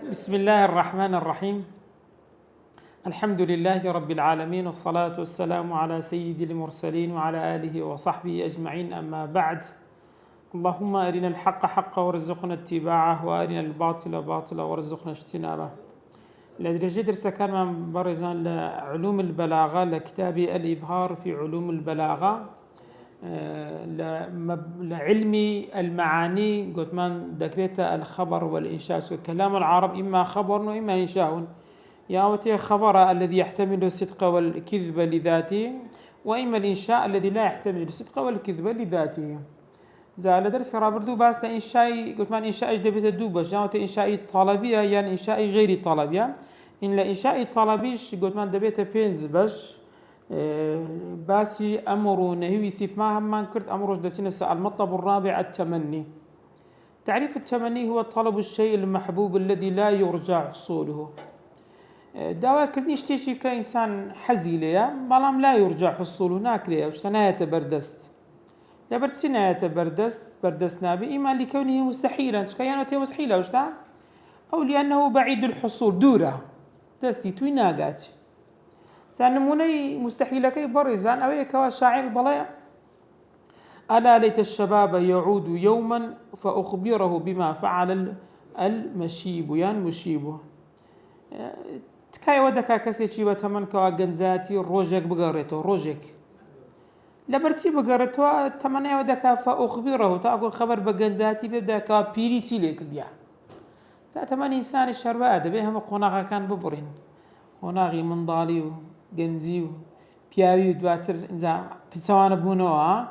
بسم الله الرحمن الرحيم. الحمد لله رب العالمين، والصلاة والسلام على سيد المرسلين وعلى آله وصحبه أجمعين، أما بعد. اللهم أرنا الحق حقا وارزقنا اتباعه، وأرنا الباطل باطلا وارزقنا اجتنابه. لدرجة درس كان من برزان لعلوم البلاغة لكتاب الإظهار في علوم البلاغة لعلم المعاني. قلت من ذكرت الخبر والإنشاء. كلام العرب إما خبر وإما إنشاء. يا خبر الذي يحتمل الصدق والكذب لذاته، وإما الإنشاء الذي لا يحتمل الصدق والكذب لذاته. زال درس رابردو باس لإنشاء. قلت من إنشاء أجدبت الدوبة جاوت إنشاء طلبية يعني إنشاء غير طلبية. إن لإنشاء طلبيش قلت من دبيت بينز باش باسي أمر ونهي استثناء هم كرت أمر جدتنا. المطلب الرابع التمني. تعريف التمني هو طلب الشيء المحبوب الذي لا يرجى حصوله. دعوة كردنيش تيجي كإنسان حزيلية بلام لا يرجى حصوله ناكليه وشتناية بردست لبرتسي ناية بردست نابي، إما لكونه مستحيلا كيانته مستحيلة وشتا، أو لأنه بعيد الحصول دورة دستي توي ناقاتي. سأنموني مستحيل كي برزان أو يكوى شاعر ضليع: ألا ليت الشباب يعود يوما فأخبره بما فعل المشيب يعني مشيبه. تكاي ودكا كسيتشي وتمن كوا جنزاتي روجك بقريته روجك لبرتي بقريته تمنى ودكا فأخبره تأكل خبر بجنزاتي بيبدأ كوا بيريتي لك ديا. تمن إنسان الشربات بهم قناغا كان ببرين قناغي من ضاليو جنزيو بياوي دواتر إنزا بتسوان بونوا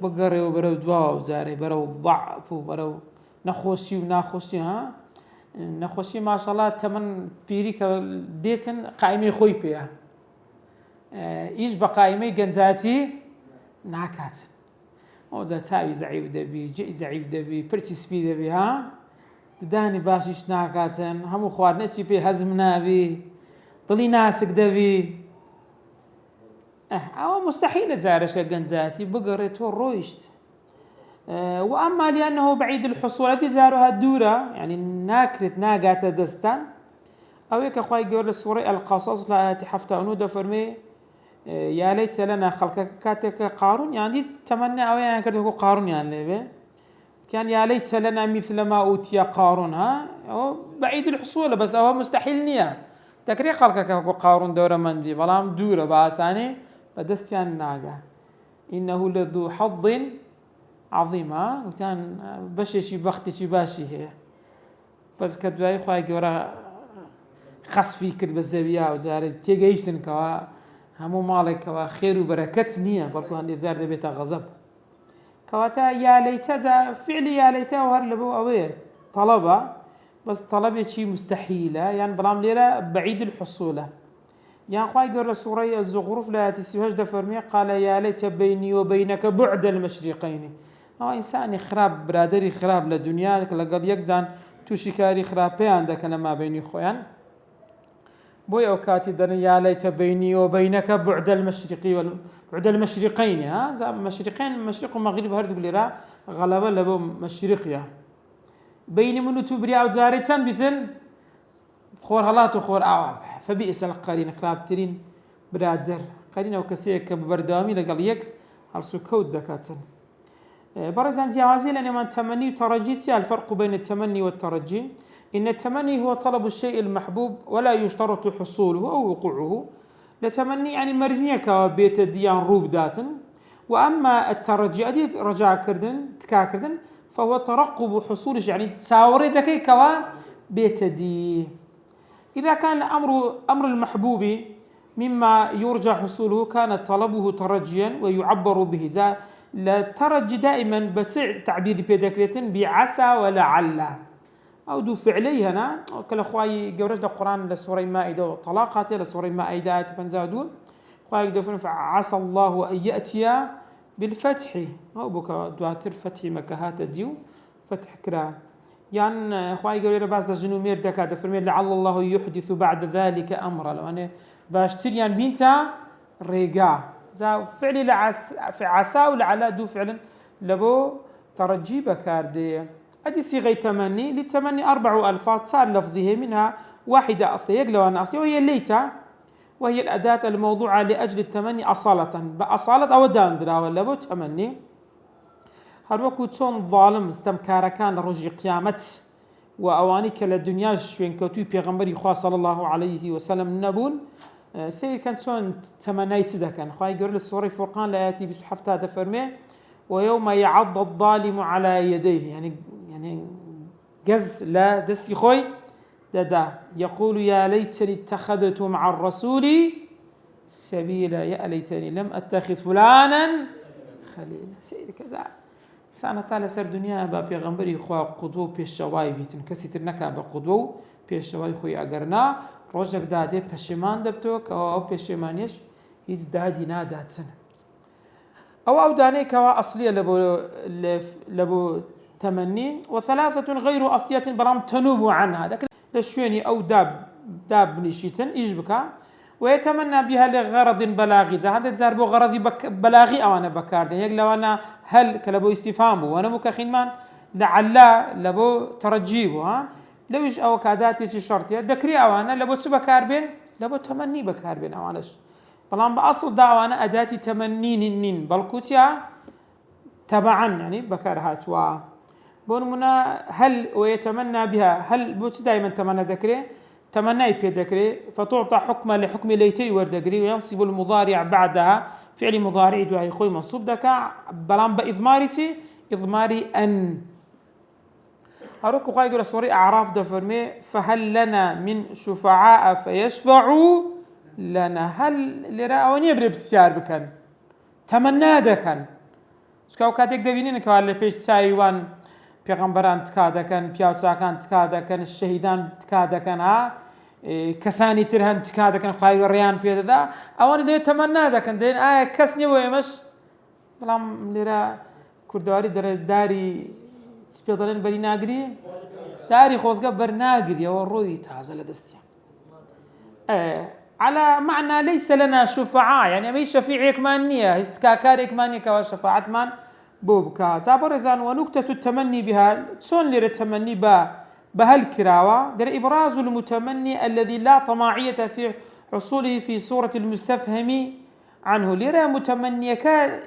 بقري وبرو دواو زاري برو ضعف وبرو نخوشي وناخوشي نخوشي ما شاء الله تمن بيريك ديتن قائمي خوي بيا إيش بقائمي جنزاتي ناكات أو ذا تاوي زعيب دبي جي زعيب دبي برتي سبي دبي داني باشيش ناكاتن همو خوارنا شي بي هزمنا بي طلي ناسك دبي أو مستحيل زارش جنزاتي بقريته رويشت. وأما لأنه بعيد الحصول الذي زارها الدورة يعني ناكرت ناقات دستان أو هيك أخوي يقول الصورة القصص لا تحفت أنود فرمي يا ليت لنا خلقك كاتك قارون يعني تمنى أو يعني كده قارون يعني كان يا ليت لنا مثل ما أوتي قارون أو بعيد الحصول بس أو مستحيل نية تكري خلقك قارون دورة من دي بلام دورة باساني بدستيان ناقة إنه لذو حظ عظيم. وكان بشي بختي باشي هي بس كدواي خواي جورا خصفي كد بالزبيا وجاري تيجيشتن كوا همو مالك كوا خير وبركة نية بركو عندي زار بيتا غضب كواتا يا ليتا فعلي يا ليتا وهرلبو أويه طلبة بس طلبة شيء مستحيلة يعني بلام ليلة بعيد الحصولة. يعني خواي جورا سورة الزخرف لا تسيبهاش دفرمي قال يا ليت بيني وبينك بعد المشرقين. إنسان خراب برادري خراب للدنيا لقد يقدر تشكاري خرابي عندك لما بيني خويا بوي أوكاتي دنيا يا ليت بيني وبينك بعد المشرقي بعد المشرقين زي مشرقين مشرق ومغرب هرد بليرا غلبة لبو مشرقيا بيني منو تبريا وزاري سنبتن خور هلات وخور أعواب فبئس القرين خراب ترين برادر قرين وكسيك ببردامي لقليك هرسو كود دكاتن. برزان زيازي لأن من تمني وترجي الفرق بين التمني والترجي إن التمني هو طلب الشيء المحبوب ولا يشترط حصوله أو وقوعه. لتمني يعني مرزنية كبيت الديان روب داتن. وأما الترجي أدي رجع كردن تكاكردن فهو ترقب حصوله يعني تساوري ذكي كوا بيت دي. إذا كان أمر المحبوب مما يرجى حصوله كان طلبه ترجيا ويعبر به. لا ترجي دائما بسع تعبير بيدكريتن بعسى ولعل أو دو فعلي هنا كل أخوي جورج القرآن لسورة مائدة طلاقات لسورة مائدة تبنزادون أخوي يدفن عسى الله أن يأتي بالفتح أو بك دواتر فتح مكهات ديو فتح كرا يعني أخوي جورج بعض الجنومير دكاتة فرمي لعل الله يحدث بعد ذلك أمرا لو أنا باشتريان بنتا رجع زا فعلي في عسى ولعل دو فعلا لبو ترجي بكاردي أدي صيغة تمني. للتمني 4 ألفاظ صار لفظه منها واحدة أصلية يقلوان أصلية وهي ليتا، وهي الأداة الموضوعة لأجل التمني أصالة بأصالة أو داندرا ولا بو تمني. هەروەکو چۆن ظالم ستەمکارەکان لە ڕۆژی قیامەت و ئەوانەی کە لە دنیا شوێنکەوتووی پێغەمبەری خوا صلی الله عليه وسلم نەبوون سیرکەن چۆن تەمەنای چ دەکەن. خوای گەورە لە سوورەی فورقان لە ئاەتی 27 دەفەرمێ ويوم يعض الظالم على يديه، يعني جز لا دستي خوي ددا يقول يا ليتني اتخذت مع الرسول سبيلا يا ليتني لم اتخذ فلانا خليلا. سير كذا سانه تعالى سر دنيا با پیغمبري خو قدوه پێشەوای بیتن کەسی تر نەکا بە قدوه و پێشەوای خۆی ئەگەرنا ڕۆژێک دادێ پەشیمان دەبتەوە کە ئەو پێشێمانیش هیچ دادی ناداتن. أو دانيك أصلية لبو تمني، وثلاثة غير أصلية برام تنوب عنها لكن تشويني أو داب نشيتن إجبك ويتمنى بها لغرض بلاغي. هذا زاربو غرض بلاغي أو أنا بكاردين يقلو أنا هل كلبو استفهامه وأنا مكخين من لعلا لبو ترجيبه لو إيش أو كاداتي شرطية ذكري أو أنا لبو تبكاربين لبو تمني بكاربين أو أناش بلان بأصل دعوانا أداة تمنين بلكوتيا تبعا يعني بكرهات و بونمنا هل ويتمنى بها هل بوت دائما تمنى ذكري تمنى في ذكري فتعطى حكما لحكم ليتي وردقري وينصب المضارع بعدها فعل مضارع دعاء خوي منصوب دكا بلان بإضمارتي إضماري أن أروك خاي يقول سوري أعراف دفرمي فهل لنا من شفعاء فيشفعوا لنا هل لراوني بري بسيار بكن تمنى دكن سكاو كاتيك دبينين كوال بيش تايوان پیغمبران تکا دکن پیاوچاکان تکا دکن الشهیدان تکا دکن کسانی ترهن تکا دکن خواهی و ریان پیدا دا اوانی دوی تمنى دکن دین کس نیویمش بلام لرا کردواری داری سپیدالین بری ناگری داری خوزگا بر ناگری و روی تازه لدستی على معنى ليس لنا شفعاء يعني أي شفيع إكمانية استكاكار إكمانية كوا شفاعة من بوبكا زابرزان. ونكتة التمني بها تسون لر التمني بهالكراوة در إبراز المتمني الذي لا طماعية في حصوله في صورة المستفهم عنه لرا متمني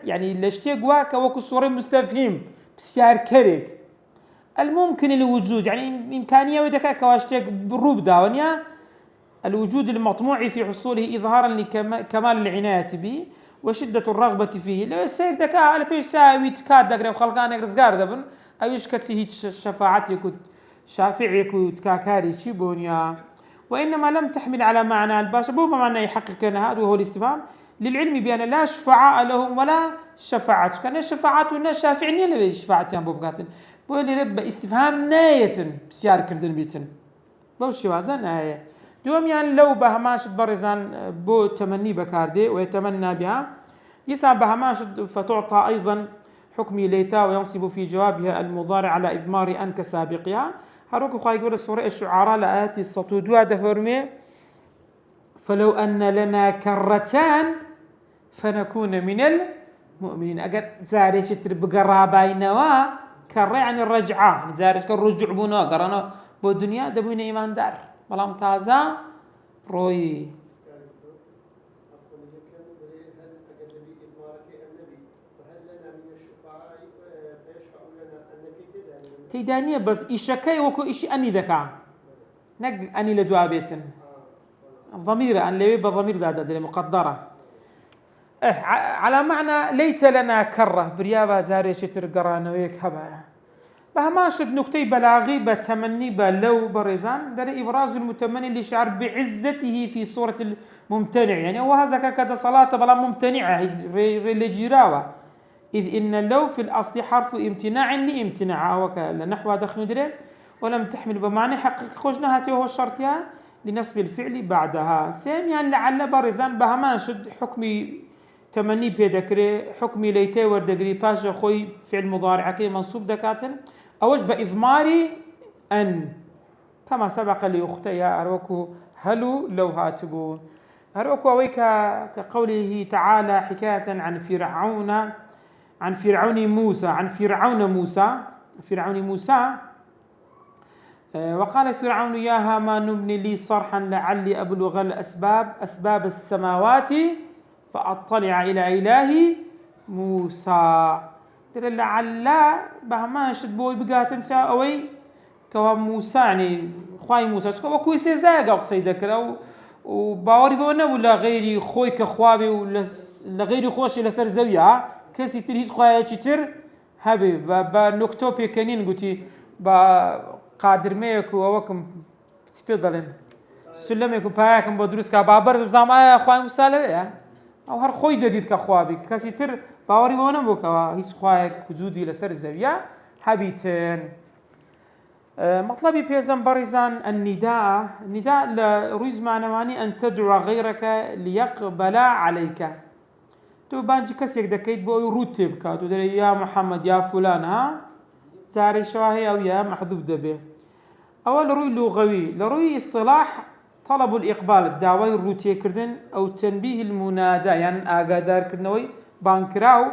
يعني لاشتيق واكا وكو صورة مستفهم بسيار كريك الممكن الوجود يعني إمكانية ودكا كواشتيق بالروب داونيا الوجود المطموع في حصوله إظهارا لكمال العناية به وشدة الرغبة فيه. لو السيد ذكاء على فيش ساوي تكاد دقري وخلقان يرزقار دبن أو يشكتسي هيك شفاعتي يكون شافعي يكون تكاكاري شيبونيا وإنما لم تحمل على معنى الباشا بو معنى يحقق هذا وهو الاستفهام للعلم بأن لا شفعاء لهم ولا شفاعات كان الشفاعات والناس شافعين لا شفاعتين بو بقاتن بو اللي رب استفهام ناية بسيار كردن بيتن بو شوازن آية دوم يعني لو بهماش برزان بو تمني بكاردي ويتمنى بها يسعى بهماش فتعطى أيضا حكم ليتا وينصب في جوابها المضارع على إضمار أن كسابقها. هروك خواهي يقول السورة الشعراء لآتي السطودوا دفرمي فلو أن لنا كرتان فنكون من المؤمنين. أقل زاريش بقرابينوا كرة يعني الرجعة يعني زاريش كالرجع بنا قرانا بو الدنيا دبوين إيمان دار بلام تازا روي تيدانية بس إشكاي وكو إشي أني ذكا نق أني لدوابيتن ضمير أن لبي بضمير ذا مقدرة على معنى ليت لنا كرة بريابا زاري شتر قرانا ويك هبا بهماشد نكتي بلاغي بتمني بلو برزان در إبراز المتمني اللي شعر بعزته في صورة الممتنع يعني وهذا كذا صلاة بلا ممتنعة لجيراوة إذ إن لو في الأصل حرف امتناع لامتناع وكالنحو دخل ندري ولم تحمل بمعنى حقق خوجنا هاتي وهو الشرطية لنصب الفعل بعدها سيم يعني لعل برزان بهماشد حكمي تمني بيدكري حكمي ليتي وردقري باشا خوي فعل مضارع كي منصوب دكاتن أوج بإضماري أن كما سبق لأختي أروكو هلو لو هاتبو أروكو أويك كقوله تعالى حكاية عن فرعون موسى فرعون موسى وقال فرعون يا هامان ابن لي صرحا لعلي أبلغ أسباب السماوات فأطلع إلى إله موسى لعل بهمان شد بوي بقاتن سا أوي كوا موسى يعني خواي موسى وكو استهزاء قصيدة كذا وباوري بونا ولا غيري خوي كخوابي ولا غيري خوش لسر زويا كسي تريز خوايا تشتر هبي بنكتوبي كنين قلتي قادر ميكو وكم تبيضلن سلميكو باكم بدروس كبابر زعما يا خوي موسى له او هر خوي جديد كخوابي كسي تر باوري بونا بوكا هيس خوايا وجودي لسر زويا هبيتن مطلبي بيزن برزان النداء لرويز معنواني أن تدعو غيرك ليقبل عليك تو بانجي كسيك دكيت بو روتب كاتو دري يا محمد يا فلان ها زاري شواهي أو يا محذوف دبي أول روي لغوي لروي اصطلاح طلب الإقبال الدعوة الروتية كردن أو تنبيه المنادى يعني آقادار كردنوي بانكراو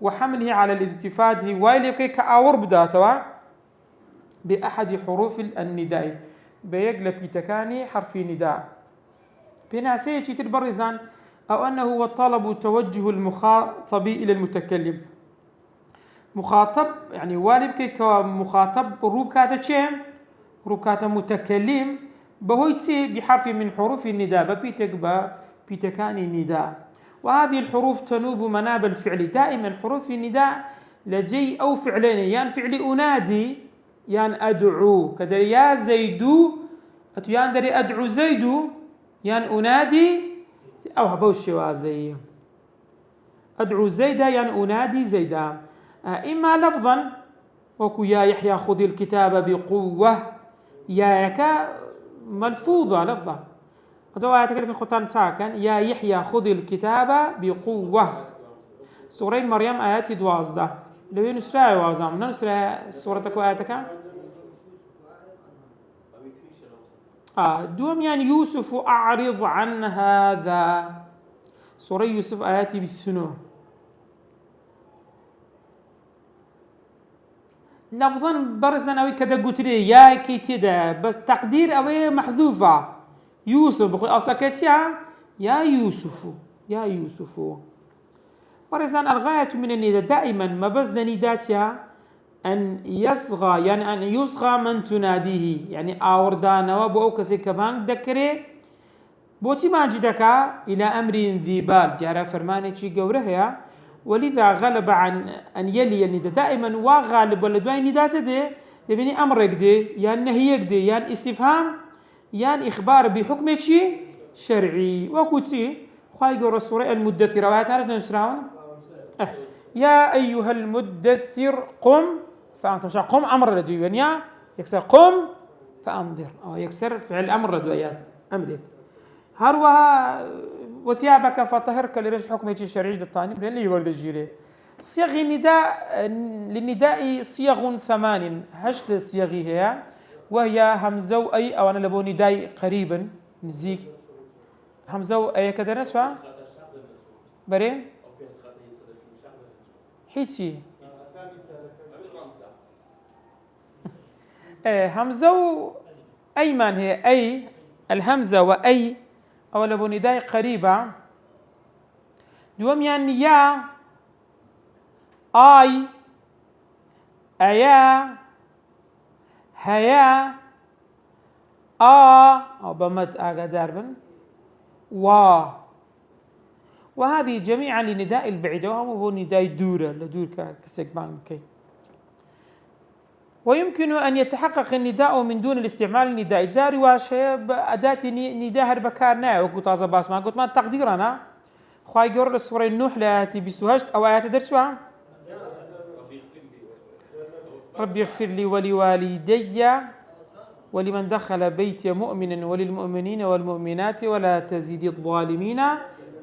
وحمله على الالتفات وايلي كأور بداتوا بأحد حروف النداء بيقلب بيتكاني حرف نداء بناسية تبرزان أو أنه هو طلب توجه المخاطب إلى المتكلم مخاطب يعني والب كمخاطب روبكاتا متكلم بهويتسي بحرف من حروف النداء بيتكاني نداء وهذه الحروف تنوب مناب الفعل دائما حروف النداء لجي أو فعلين يعني فعل أنادي يان أدعو كدر يا زيدو يان دري أدعو زيدو يان أنادي أو هبوش وازي أدعو زيدا يان أنادي زيدا إما لفظا وكو يا يحيى خذ الكتاب بقوة ياك ملفوظة لفظة وزوا يتكلم القرآن ساكن يا يحيى خذ الكتاب بقوة سورة مريم آيات دوازده لو ينسرى وازام ننسرى سورتك وآياتك دوم يعني يوسف أعرض عن هذا سورة يوسف آياتي بالسنو لفظا برزا أوي كده قلت لي يا كيتدا بس تقدير أوي محذوفة يوسف بخي أصلا كتيا يا يوسف برزا الغاية من النداء دائما ما بزنا نداتيا أن يصغى يعني أن يصغى من تناديه يعني آوردانا وبو كسي كمان دكري بوتي ما جدك إلى أمر ذي بال جارة فرمانة شي قورها ولذا غلب عن أن يلي النداء دائما وغالب ولدوين نداء سدي تبني أمرك دي يعني نهيك دي يعني استفهام يعني إخبار بحكم شي شرعي وكوتسي خواهي قول السورة المدثرة وهي نسراون يا أيها المدثر قم فأنت قم أمر لدوين يا يكسر قم فأنذر أو يكسر فعل أمر لدويات أمرك هروها وثيابك فطهرك لرجع حكم الشرعي للطاني لأن يورد الجيري صيغ النداء للنداء صيغ 8 هشت صيغ هي وهي همزة أي أو أنا لبو نداء قريبا نزيك همزة أي كده نشوى بري حيتي همزة أيمن هي أي الهمزة وأي أو لبو نداء قريبة دوم يعني يا آي أيا هيا أو بمد آغا داربن وهذه جميعا لنداء البعيدة وهو نداء الدورة لدور كسكبان كي ويمكن أن يتحقق النداء من دون الاستعمال النداء جاري واشي بأداة نداء هربكارنا وقلت هذا باس ما قلت ما التقدير أنا خواهي قرر السورة النوح لآياتي بستوهشت أو آيات درسوا ربي اغفر لي ولوالدي ولمن دخل بيتي مؤمنا وللمؤمنين والمؤمنات ولا تزيد الظالمين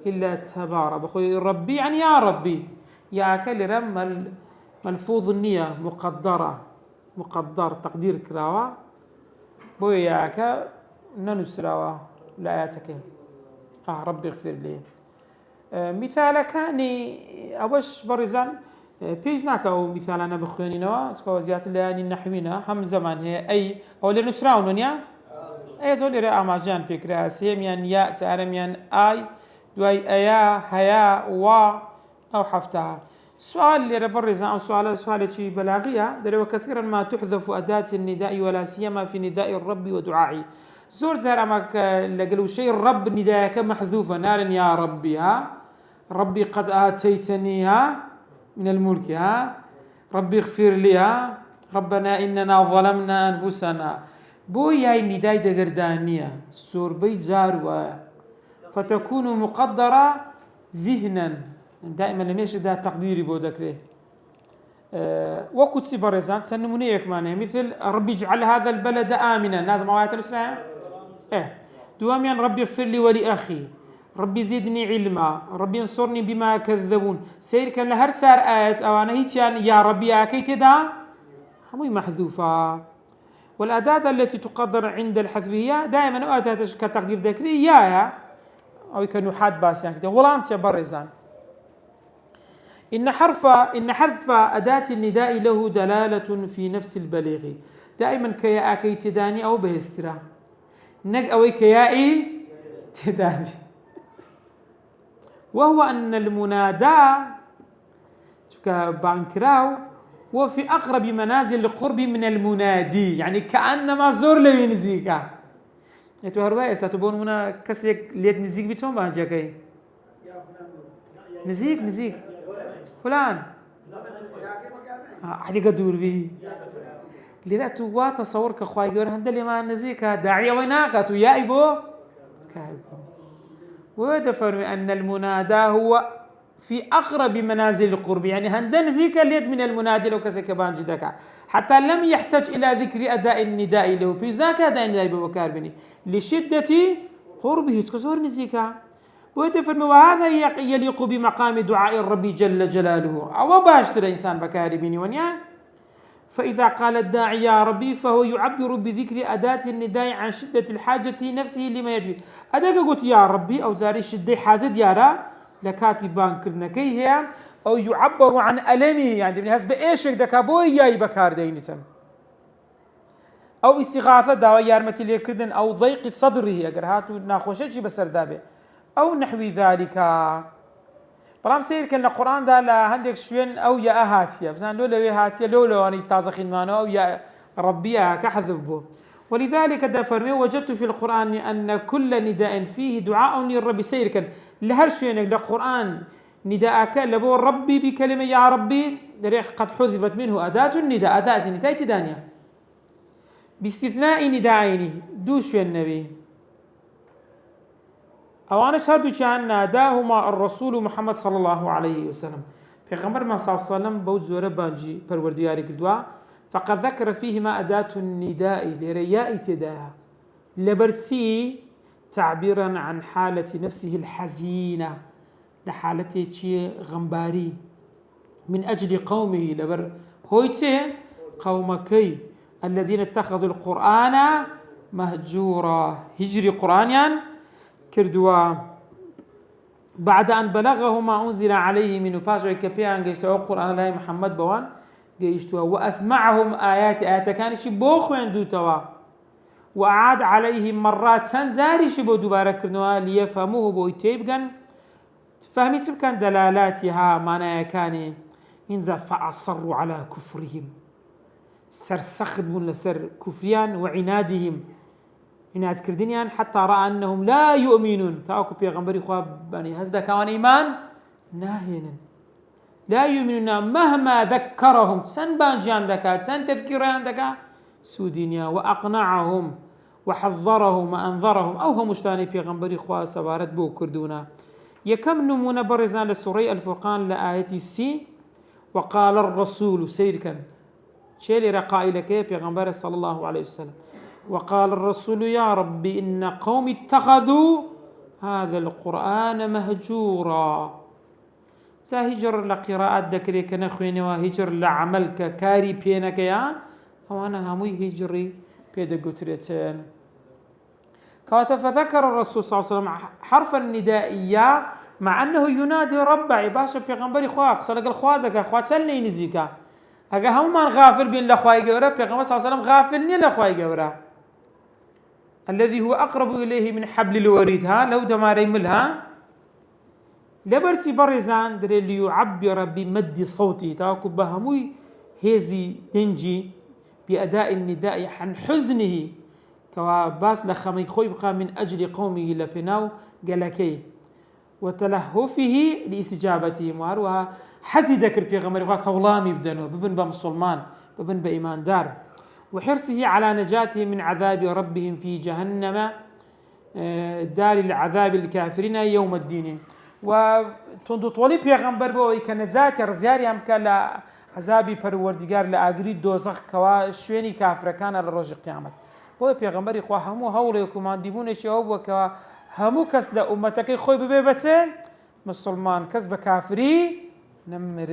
إلا تبارا بخوي ربي يعني يا ربي يا أكل رم ملفوظ النية مقدر تقدير كراوا بويا أكا ننسراوا لآياتك ربي اغفر لي مثال كاني أوش برزان بيجناك أو مثال أنا بخوانينوا سكوزيات اللي يعني نحوينا هم زمان هي أي أو اللي نسراون يا أي زول يرى أماجان فكرة سيميان يا سارميان أي دوي أيا هيا و أو حفتها السؤال اللي ربرز أو سؤال شيء بلاغية دروا كثيرا ما تحذف أداة النداء ولا سيما في نداء الرب ودعائه زور زار أمك لقلوا شيء الرب نداءك محذوفة نارا يا ربي ها ربي قد آتيتني ها من الملك ها ربي اغفر لي ها ربنا إننا ظلمنا أنفسنا بوي هاي النداء دقردانية سور بيت زاروا فتكون مقدرة ذهنا دائما لم يشد ده تقديري بودكري وقت سبرزان سنمونيك معناه مثل ربي اجعل هذا البلد آمنا لازم آيات الإسلام دواميا ربي اغفر لي ولأخي ربي زدني علما ربي انصرني بما كذبون سير كان لهر سار آيات أو أنا هيتيان يا ربي أكيت دا هموي محذوفة والأداة التي تقدر عند الحذف هي دائما أداة كتقدير ذكري يا أو كنحات باس يعني كده ولام سبرزان إن حرف أداة النداء له دلالة في نفس البليغ دائما كيا أكي تداني أو بهسترا نج أو كيائي تداني وهو أن المنادى كبانكراو وفي أقرب منازل القرب من المنادي يعني كأنما زور لي نزيكا يتوهروا ستبون هنا كسيك ليت نزيك بيتهم بانجاكي نزيك فلان عادي قدور بي لذا توا تصور كخواي جور هندلي ما نزيك داعية ويناك تو يا إبو كايبو ودفر أن المنادى هو في أقرب منازل القرب يعني هندن زيك اليد من المنادي لو كسك بان جدك حتى لم يحتاج إلى ذكر أداء النداء له بيزاك أداء النداء ببكار بني لشدة قربه تكسور نزيكا ويدفر وهذا يليق بمقام دعاء الرب جل جلاله أو باشتر الإنسان بكار بني ونيا فإذا قال الداعي يا ربي فهو يعبر بذكر أداة النداء عن شدة الحاجة نفسه لما يجري أداك قلت يا ربي أو زاري شدة حازد يارا لكاتبان كرنكي هي أو يعبر عن ألمه يعني من هسب إيشك دكابوي ياي بكار دينتم أو استغاثة دعوة يارمتي لي كردن أو ضيق صدره أجر هاتو ناخوشتش بسر دابه أو نحو ذلك برام سير كان القرآن ده لا هندك شوين أو يا أهاتيا بزان لولا هاتيا لولا أني تازخين مانو أو يا ربي كحذبه ولذلك ده فرمي وجدت في القرآن أن كل نداء فيه دعاء للرب سير كان لهر شوين القرآن نداءك لبو ربي بكلمة يا ربي دريح قد حذفت منه أداة النداء أداة النداء تدانيا باستثناء نداءين دوش النبي أوانا شهدوا كان ناداهما الرسول محمد صلى الله عليه وسلم في غمر ما صلى الله عليه وسلم بود زورة بانجي پروردگاری كردوا فقد ذكر فيهما أداة النداء لرياء تداها لبرسي تعبيرا عن حالة نفسه الحزينة لحالته شيء غنباري من أجل قومه لبر هويتي قومكي الذين اتخذوا القرآن مهجورا هجري قرآنيا كردوا بعد أن بلغه ما أنزل عليه من باجر كبيان جيشتوا القرآن الله محمد بوان جيشتوا وأسمعهم آيات كان شبوخ ويندو توا وأعاد عليهم مرات سنزاري شبو دوبارة كردوا ليفهموه بويتيبغن فهمت كان دلالاتها معناها كان إنزا فأصروا على كفرهم سرسخدون لسر كفريان وعنادهم عناد كردينيان حتى رأى أنهم لا يؤمنون تاوكو بيغمبري خواب بني هزدا كوان إيمان ناهينا لا يؤمنون مهما ذكرهم سن بانجي عندك سن تذكير عندك سودينيا وأقنعهم وحذرهم وأنذرهم أو هم مشتاني بيغمبري خواب سبارت بو كردونا يكم نمونا برزان لسوري الفرقان لآية السي وقال الرسول سيركا شيلي رقائلك بيغمبر صلى الله عليه وسلم وقال الرسول يا ربي إن قوم اتخذوا هذا القرآن مهجورا سهجر لقراءات ذكرك نخوين وهجر لعملك كاري بينك يا وانا هموي هجري بيد قترتين فذكر الرسول صلى الله عليه وسلم حرف الندائية مع أنه ينادي ربه باشا بيغمبري خواق صلق الخوادك أخوات سلني نزيكا أجا هم غافل بين لخواي جورا بيغمبر صلى الله عليه وسلم غافلني لخواي جورا الذي هو أقرب إليه من حبل الوريد ها لو دماري ملها لبرسي برزان دري ليعبر بمد صوتي تاكو بهموي هزي دنجي بأداء النداء عن حزنه كوا باس لخمي خوي بقى من أجل قومه لبناو قالكي وتلهفه لاستجابته ماروها حزي ذكر في غمر كولامي بدنو ببن بمسلمان ببن بإيمان دار وحرصه على نجاته من عذاب ربهم في جهنم دار العذاب الكافرين يوم الدين وتندو طولي پیغمبر بو كنزات رزياري هم كلا عذابي پروردگار لاغري دوزخ كوا شويني كافر كان لروج قيامت بو پیغمبر خو همو هول كومانديبون شوب وكوا همو كس لا امتك خوي ببيبت مسلمان كسب كافري نمر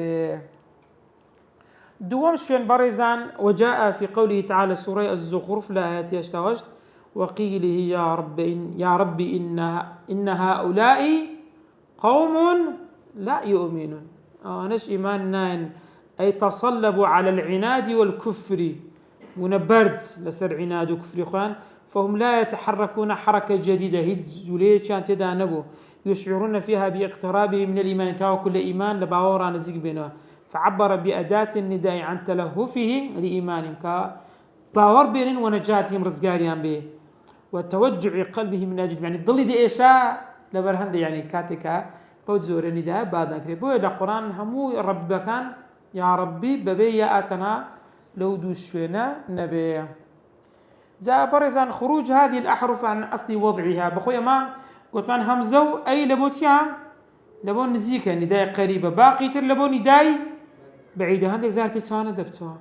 دوم شوين بريزان وجاء في قوله تعالى سورة الزخرف لا آيات يشتغشت وقيله يا رب إن هؤلاء قوم لا يؤمنون نش إيماننا أي تصلبوا على العناد والكفر ونبرد لسر عناد وكفر خوان فهم لا يتحركون حركة جديدة هي كانت تدانبوا يشعرون فيها باقترابه من الإيمان تاو كل إيمان لباورا نزيق بينه فعبر بأداة النداء عن تلهفهم لإيمانهم كباور بينهم ونجاتهم رزقاريان به وتوجع قلبه من أجل يعني الضل دي إيشاء لبرهند يعني كاتكا بوزور النداء بعد ذلك بوي القرآن همو رب كان يا ربي ببي آتنا لو دوشونا نبي جاء برزان خروج هذه الأحرف عن أصل وضعها بخويا ما قلت من همزو أي لبوتيا لبو نزيكا نداء قريبة باقي تر لبو نداء بعيدة هندك زار بيتسانا دبتوها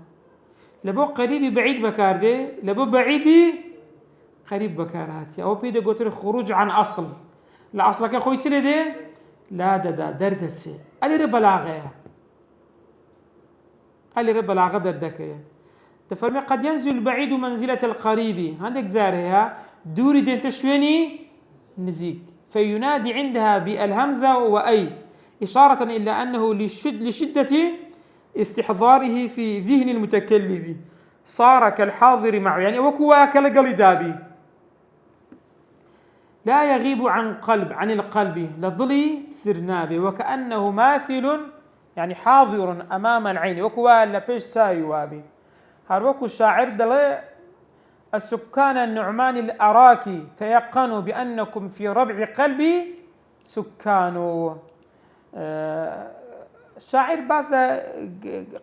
لبو قريبي بعيد بكاردي لبو بعيدي قريب بكاراتي أو بيدا قلت خروج عن أصل لا أصلك أخوي سلي دي لا دا دردسي ألي ربلاغة دردكية تفرمي قد ينزل البعيد منزلة القريب عندك زارها دوري دين تشويني نزيك فينادي عندها بالهمزة وأي إشارة إلى أنه لشدة استحضاره في ذهن المتكلم صار كالحاضر معه يعني وكوا كالقلدابي لا يغيب عن القلب لضلي سرنابي وكأنه ماثل يعني حاضر أمام العين وكوا لبيش سايوابي هاروكو الشاعر دلي السكان النعمان الأراكي تيقنوا بأنكم في ربع قلبي سكانوا الشاعر باز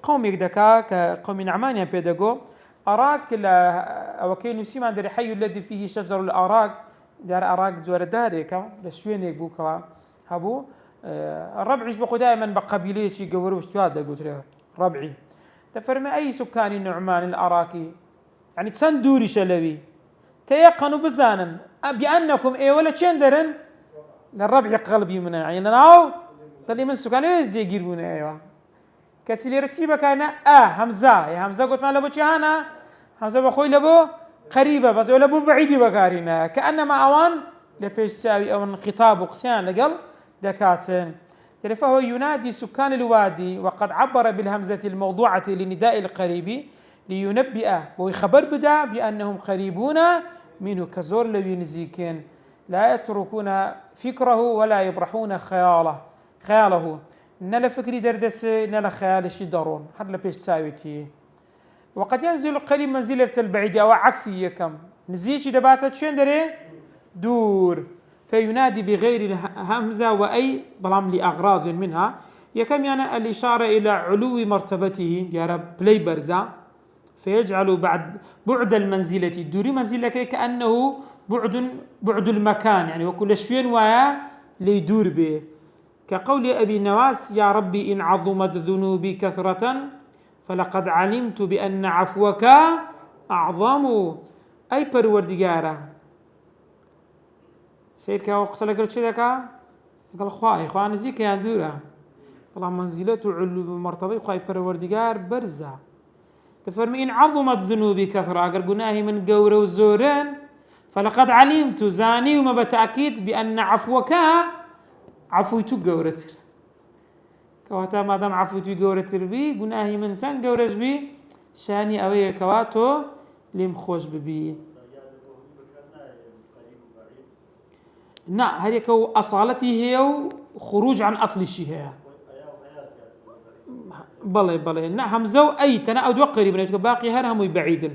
قومي دكا كقوم نعمان بيداغو أراك أو كي نسيما در حي الذي فيه شجر الأراك دار أراك زور داريكا لشوينيك بوكا هبو الربع يشبخوا دائما بقبيلة شي قورو وشتواد قلت له ربعي تفرمي أي سكان النعمان الأراكي يعني تسندوري شلبي تيقنوا بزانا بأنكم ولا تشندرن للربع قلبي من يعني ناو طلي من سكان يزي يجيبون ايوه كسيلي رتسيبه كان همزه يا همزه قلت ما لبو هنا همزه بخوي لبو قريبه بس ولا بو بعيده بقارنا كانما اوان لبيش ساوي او خطاب قسيان لقل دكاتن فهو ينادي سكان الوادي وقد عبر بالهمزه الموضوعه لنداء القريب لينبئ ويخبر بدا بانهم قريبون منه كزور لو ينزيكين لا يتركون فكره ولا يبرحون خياله نلا فكري دردس نلا خيال شي دارون هاد لبيش ساويتي وقد ينزل القريب منزلة البعيد أو عكسية كم نزيتي دباتت شين دري دور فينادي بغير الهمزة وأي بلام لأغراض منها يكم يعني الإشارة إلى علو مرتبته يا رب بلاي برزا فيجعل بعد المنزلة دوري منزلة كأنه بعد المكان يعني وكل شوين ويا ليدور به كقول أبي نواس يا ربي إن عظمت ذنوبي كثرة فلقد علمت بأن عفوك أعظم أي پروردگارا سيدك وقصة قلت شدك قال خواهي نزيك يا دورا والله منزلته علو مرتبة خواهي پروردگار برزا تفرمي إن عظمت ذنوبي كثرة أقر قناهي من قور وزورين فلقد علمت زاني وما بتأكيد بأن عفوك عفويتو جورتر كواتا ما دام عفويتو جورتر بي جناهي من سان جورج بي شاني أوي كواتو لم خوش ببي نا هذيك أصالتي هي وخروج عن أصل الشيء هي بلى نا همزو أي تنا أو دوقري بنيتك باقي هرهم بعيدا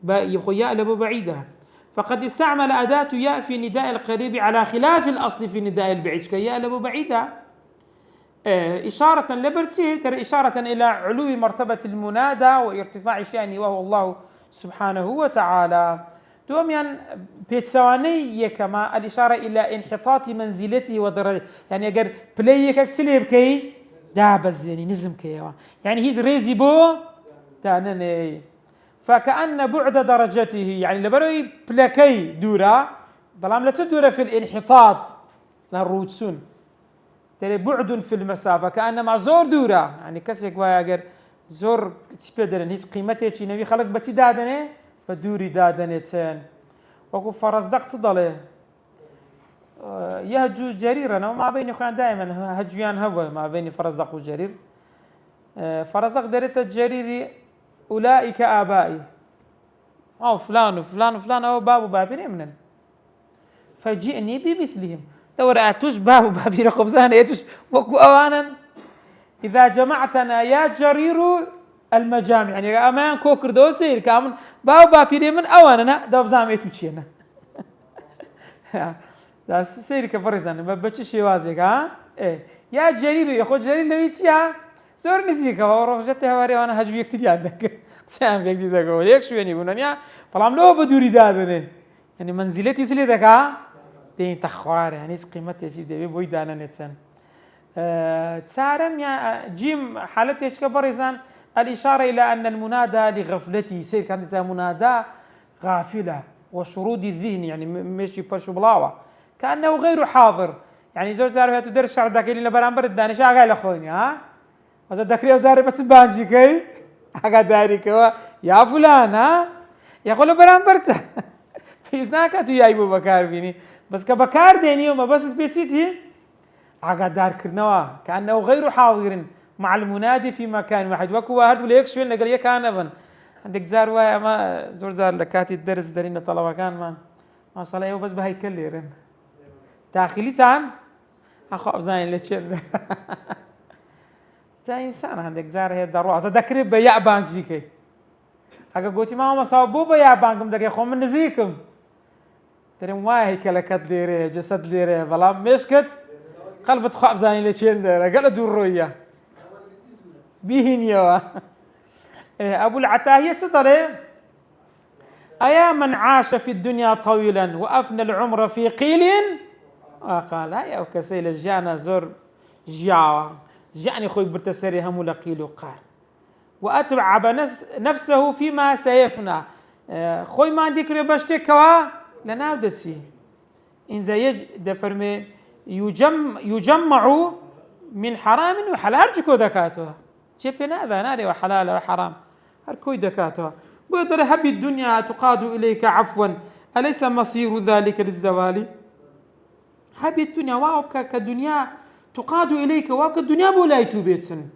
يبقى ياء لبو بعيدها فقد استعمل أداة ياء في نداء القريب على خلاف الأصل في نداء البعيد كياء لبو بعيدها إشارة لبرسي ترى إشارة إلى علو مرتبة المنادى وارتفاع شأنه وهو الله سبحانه وتعالى دوميان بيتسواني كما الإشارة إلى انحطاط منزلته ودرجته يعني أجر بلايك أكتسليب كي دابز يعني نزم كي يعني هيج ريزي بو تانني فكأن بعد درجته يعني لبروي بلاكي دورة بلام لا تدور في الانحطاط للروتسون ترى بعد في المسافة كأنما زور دورة يعني كسيك واجر زور تسبدلن هيز قيمته شيء نبي خلق بتي دادنه بدوري دادنه تان وكو فرز دق صدله يهجو جريرا وما بين اخوان دائما هجويان هوا ما بين فرز دق وجرير فرز دق دريت الجريري أولئك آبائي أو فلان وفلان وفلان أو باب وبابين منن فجئني بمثلهم دور أتوش باب وبابين خبزان أتوش وكو أوانا إذا جمعتنا يا جرير المجامع يعني أمان كوكر دوسير كامن باب وبابين من أوانا دوب زام أتوشينا ده سير كفرزان ما بتشي وازيك ها إيه يا جرير يا خو جرير لويتيا زور نزيك ورفجت هواري وانا هجوي كتير عندك سام بيك دي دغه ليك شو يعني بنانيا فلام لو بدوري دادنه يعني منزلتي سلي دكا دين تخوار يعني قيمتي شي دي بوي دانا نتن تسارم يا جيم حالته ايش كبرزان الاشاره الى ان المنادى لغفلته سير كانت منادى غافله وشرود الذهن يعني ماشي بشو بلاوه كانه غير حاضر يعني زوج زارو تدرس شعر داك اللي برامبر الداني شاغل اخويني ها وزاد دكري وزاري بس بانجي كي حاجة داري كوا يا فلان ها يقول برامبرتا في سناكا تو يايبو بكار بيني بس كبكار ديني وما بس بيسيتي حاجة دار كرنوا كأنه غير حاضر مع المنادي في مكان واحد وكو واحد ولا يكشف لنا قال يا كان ابن عندك زار وايا ما زور زار لكاتي الدرس دارين طلبة كان ما شاء الله بس بهاي كليرن داخلي تان اخو ابزاين لتشل زي إنسان عندك زار هي الضروع إذا ذكري بيا بانجي كي هكا قلتي ما هو مستوى بو بيا بانكم دقي خو من نزيكم ترى واهي كلكت ديره جسد ديره بلا مشكت قلبت خاب زاني لتشين ديره قال دور رؤيا بيهن يوا أبو العتاهية سطره أيا من عاش في الدنيا طويلا وأفنى العمر في قيل قال يا وكسيل جانا زور جاوا يعني خوي برتسري هم لقيل وقال وأتبع نفسه فيما سيفنى خوي ما عندك ربشتكوا لناودسي إن زي دفرمي يجمع من حرام وحلال جكو دكاتها جبنا هذا ناري وحلال وحرام هركوي دكاتها بيضر هب الدنيا تقاد إليك عفوا أليس مصير ذلك للزوال هب الدنيا وابك كدنيا تقاد إليك وابك الدنيا بولايتو بيتسن